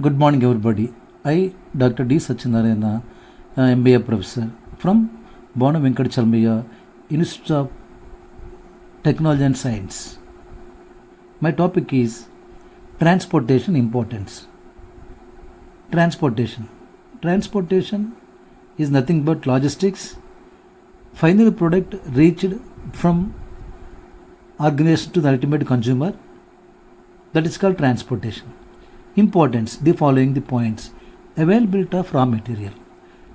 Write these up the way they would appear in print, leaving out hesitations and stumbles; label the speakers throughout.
Speaker 1: Good morning, everybody. I, Dr. D. Sachinarayana, MBA professor from Bonu Venkatachalmaya Institute of Technology and Science. My topic is transportation importance. Transportation. Transportation is nothing but logistics. Final product reached from organization to the ultimate consumer. That is called transportation. Importance, the following the points. Availability of raw material.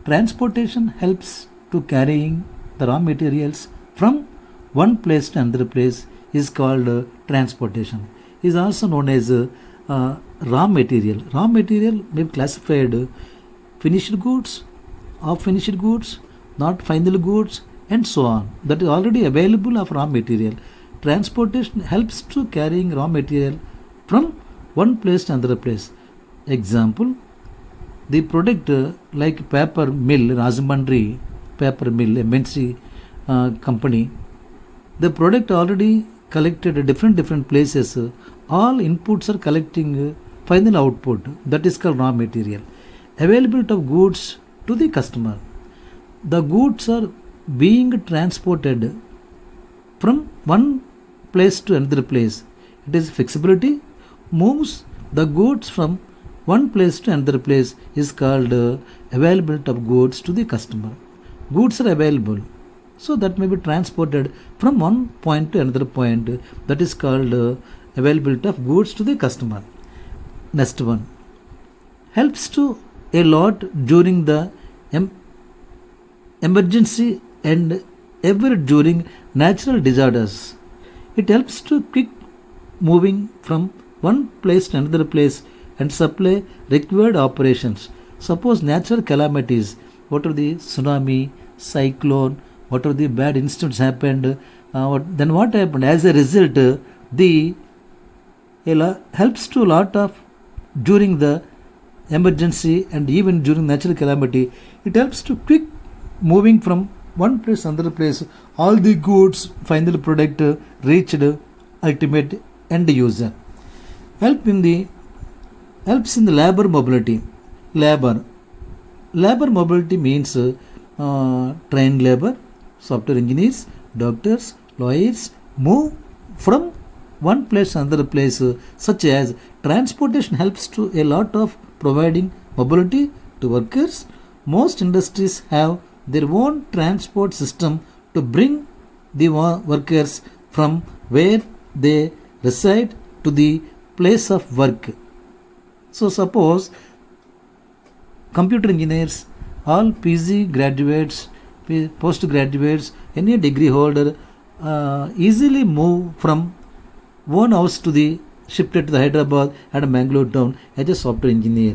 Speaker 1: Transportation helps to carrying the raw materials from one place to another place is called transportation. Is also known as raw material. Raw material may be classified finished goods, of finished goods, not final goods, and so on. That is already available of raw material. Transportation helps to carrying raw material from one place to another place. Example, the product like paper mill, Rajahmundry paper mill, MNC company, the product already collected at different places. All inputs are collecting final output. That is called raw material. Availability of goods to the customer. The goods are being transported from one place to another place. It is flexibility. Moves the goods from one place to another place is called availability of goods to the customer. Goods are available, so that may be transported from one point to another point. That is called availability of goods to the customer. Next one, helps to a lot during the emergency and ever during natural disasters. It helps to quick moving from one place to another place and supply required operations. Suppose natural calamities, what are the tsunami, cyclone, what are the bad incidents happened, then what happened? As a result, the helps to a lot of during the emergency and even during natural calamity. It helps to quick moving from one place to another place. All the goods, final product reached ultimate end user. Helps in the labor mobility. Labor mobility means trained labor, software engineers, doctors, lawyers move from one place to another place, such as transportation helps to a lot of providing mobility to workers. Most industries have their own transport system to bring the workers from where they reside to the place of work. So suppose computer engineers, all PG graduates, post graduates, any degree holder easily move from one house to the shifted to the Hyderabad and Bangalore town as a software engineer.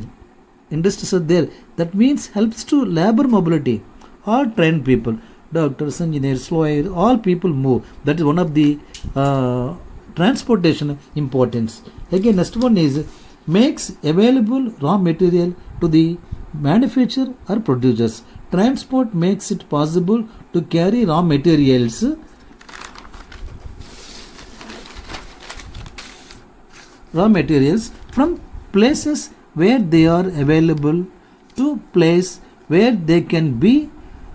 Speaker 1: Industries are there. That means helps to labor mobility. All trained people, doctors, engineers, lawyers, all people move. That is one of the transportation importance. Again, next one is makes available raw material to the manufacturer or producers. Transport makes it possible to carry raw materials from places where they are available to place where they can be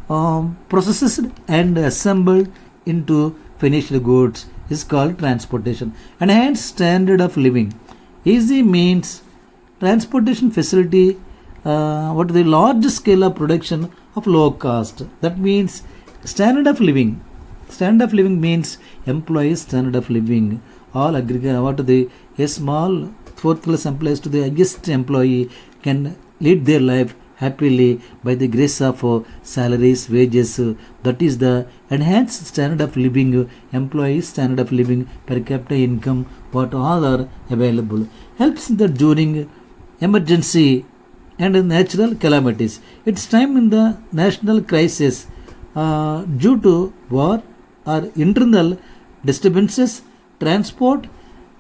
Speaker 1: processed and assembled into finished goods is called transportation. Enhanced standard of living. Easy means transportation facility, what the large scale of production of low cost. That means standard of living. Standard of living means employees standard of living. All aggregate what the a small fourth class employees to the highest employee can lead their life happily by the grace of salaries, wages. That is the enhanced standard of living, employees standard of living, per capita income, what all are available. Helps in the during emergency and natural calamities. It's time in the national crisis due to war or internal disturbances. Transport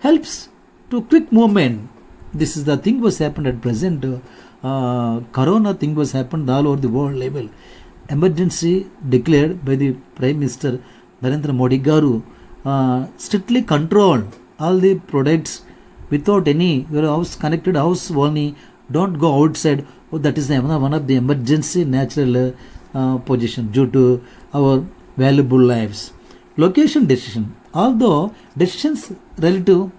Speaker 1: helps to quick movement. This is the thing was happened at present. Corona thing was happened all over the world level. Emergency declared by the Prime Minister Narendra Modi Garu, strictly controlled all the products without any your house connected house only Don't go outside. Oh, that is one of the emergency natural position due to our valuable lives. Location decision. Although decisions relative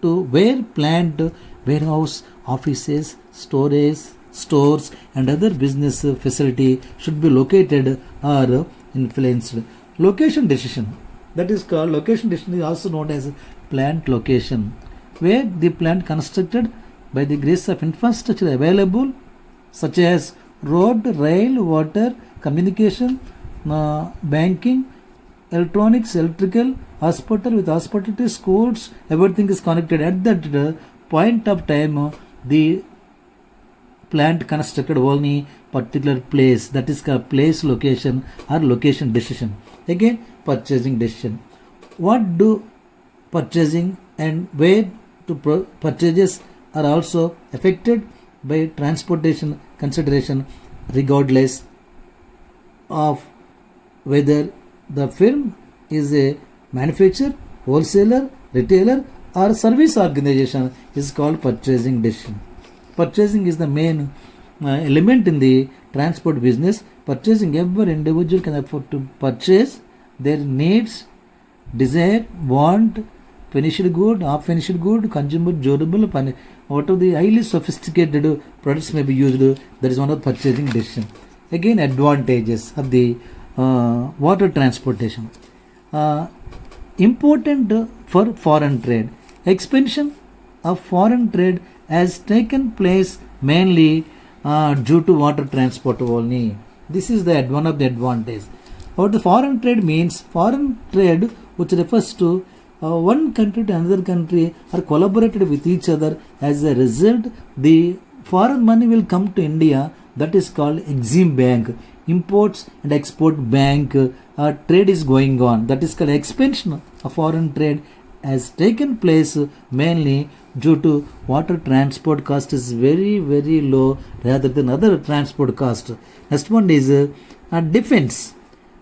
Speaker 1: to where plant, warehouse, offices, storage, stores, and other business facility should be located are influenced. Location decision. That is called location decision is also known as plant location, where the plant constructed by the grace of infrastructure available such as road, rail, water, communication, banking, electronics, electrical, hospital with hospitality, schools, everything is connected at that point of time. The plant constructed only particular place, that is called place location or location decision. Again, purchasing decision. What do purchasing and where to purchases are also affected by transportation consideration regardless of whether the firm is a manufacturer, wholesaler, retailer or service organization is called purchasing decision. Purchasing is the main element in the transport business. Purchasing, every individual can afford to purchase their needs, desire, want, finished good, half finished good, consumer durable, whatever the highly sophisticated products may be used, that is one of the purchasing decision. Again, advantages of the water transportation. Important for foreign trade. Expansion of foreign trade has taken place mainly due to water transport only. This is the one of the advantages. What the foreign trade means? Foreign trade, which refers to one country to another country, are collaborated with each other. As a result, the foreign money will come to India. That is called Exim Bank. Imports and Export Bank trade is going on. That is called expansion of foreign trade has taken place mainly due to water transport cost is very low rather than other transport cost. Next one is defense.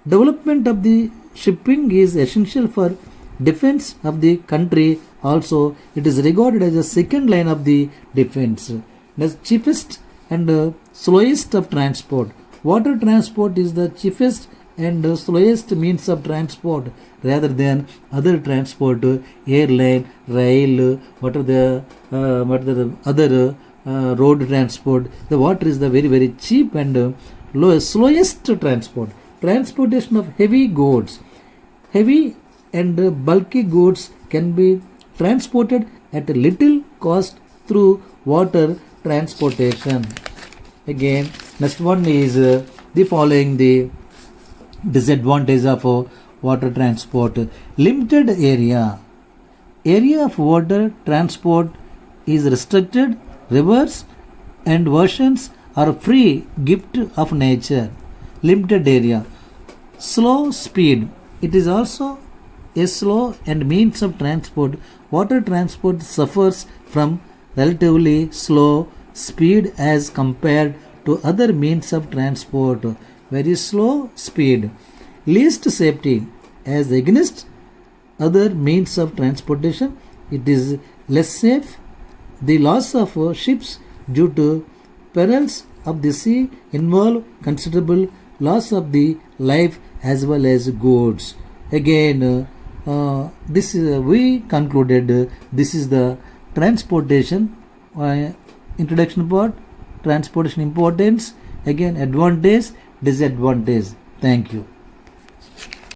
Speaker 1: Development of the shipping is essential for defense of the country. Also, it is regarded as a second line of the defense. The cheapest and slowest of transport. Water transport is the cheapest and slowest means of transport rather than other transport, airline, rail, what are the other road transport. The water is the very cheap and slowest transport. Transportation of heavy goods. Heavy and bulky goods can be transported at a little cost through water transportation. Again, next one is the following the disadvantage of water transport. Limited area. Area of water transport is restricted. Rivers and oceans are free gift of nature. Limited area. Slow speed. It is also a slow and means of transport. Water transport suffers from relatively slow speed as compared to other means of transport. Very slow speed. Least safety. As against other means of transportation, it is less safe. The loss of ships due to perils of the sea involve considerable loss of the life as well as goods. Again, this is we concluded this is the transportation introduction part, transportation importance, again advantage, disadvantage. Thank you.